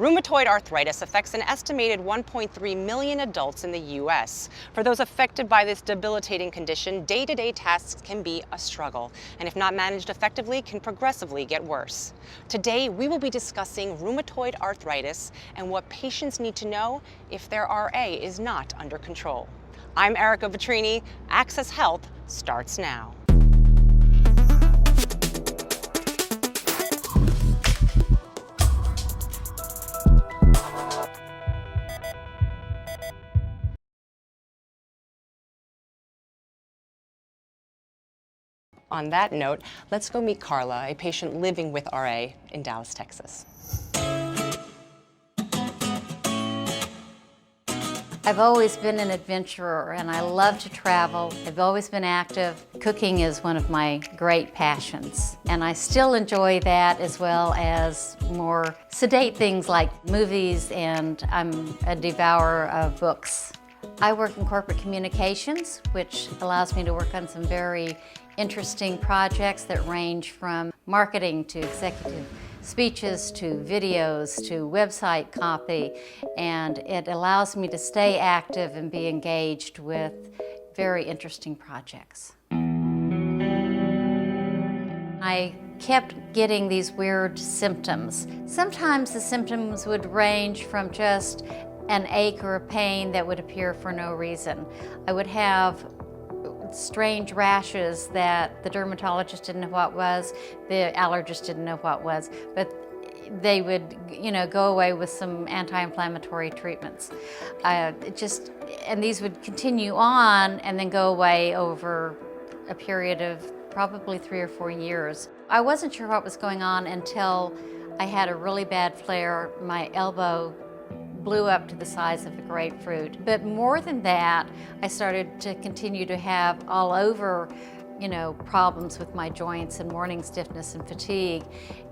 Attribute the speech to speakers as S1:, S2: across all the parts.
S1: Rheumatoid arthritis affects an estimated 1.3 million adults in the U.S. For those affected by this debilitating condition, day-to-day tasks can be a struggle, and if not managed effectively, can progressively get worse. Today, we will be discussing rheumatoid arthritis and what patients need to know if their RA is not under control. I'm Erica Vetrini. Access Health starts now. On that note, let's go meet Carla, a patient living with RA in Dallas, Texas.
S2: I've always been an adventurer and I love to travel. I've always been active. Cooking is one of my great passions, and I still enjoy that, as well as more sedate things like movies, and I'm a devourer of books. I work in corporate communications, which allows me to work on some very interesting projects that range from marketing to executive speeches to videos to website copy, and it allows me to stay active and be engaged with very interesting projects. I kept getting these weird symptoms. Sometimes the symptoms would range from just an ache or a pain that would appear for no reason. I would have strange rashes that the dermatologist didn't know what was, the allergist didn't know what was, but they would, go away with some anti-inflammatory treatments. And these would continue on and then go away over a period of probably 3 or 4 years. I wasn't sure what was going on until I had a really bad flare. My elbow blew up to the size of a grapefruit. But more than that, I started to continue to have all over, problems with my joints and morning stiffness and fatigue.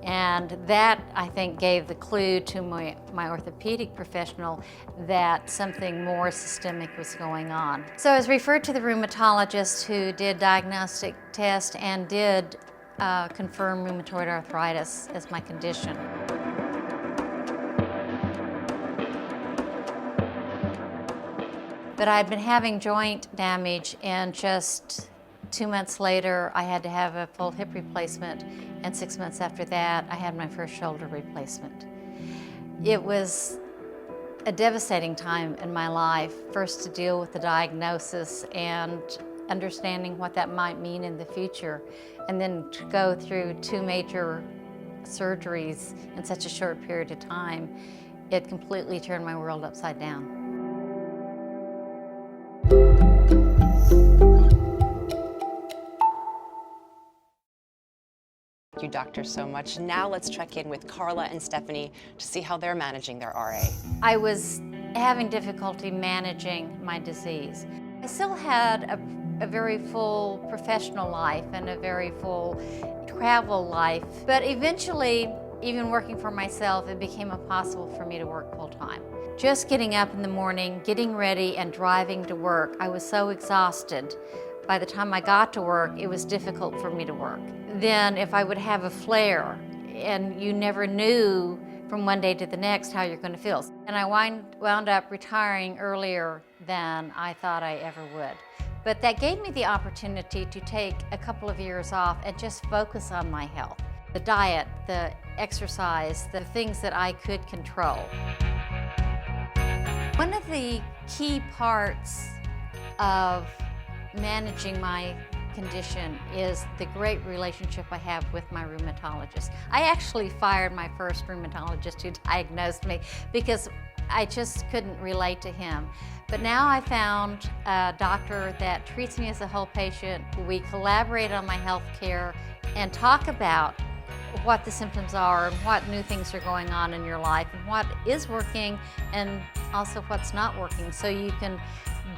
S2: And that, I think, gave the clue to my orthopedic professional that something more systemic was going on. So I was referred to the rheumatologist, who did diagnostic tests and did confirm rheumatoid arthritis as my condition. But I'd been having joint damage, and just 2 months later, I had to have a full hip replacement, and 6 months after that, I had my first shoulder replacement. It was a devastating time in my life, first to deal with the diagnosis and understanding what that might mean in the future, and then to go through 2 major surgeries in such a short period of time. It completely turned my world upside down.
S1: Thank you, doctor, so much. Now let's check in with Carla and Stephanie to see how they're managing their RA.
S2: I was having difficulty managing my disease. I still had a very full professional life and a very full travel life, but eventually, even working for myself, it became impossible for me to work full-time. Just getting up in the morning, getting ready, and driving to work, I was so exhausted. By the time I got to work, it was difficult for me to work. Then if I would have a flare, and you never knew from one day to the next how you're going to feel. And I wound up retiring earlier than I thought I ever would. But that gave me the opportunity to take a couple of years off and just focus on my health. The diet, the exercise, the things that I could control. One of the key parts of managing my condition is the great relationship I have with my rheumatologist. I actually fired my first rheumatologist who diagnosed me because I just couldn't relate to him. But now I found a doctor that treats me as a whole patient. We collaborate on my health care and talk about what the symptoms are and what new things are going on in your life and what is working and also what's not working, so you can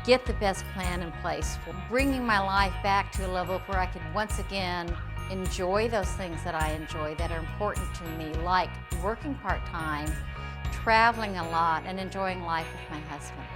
S2: get the best plan in place for bringing my life back to a level where I could once again enjoy those things that I enjoy that are important to me, like working part-time, traveling a lot, and enjoying life with my husband.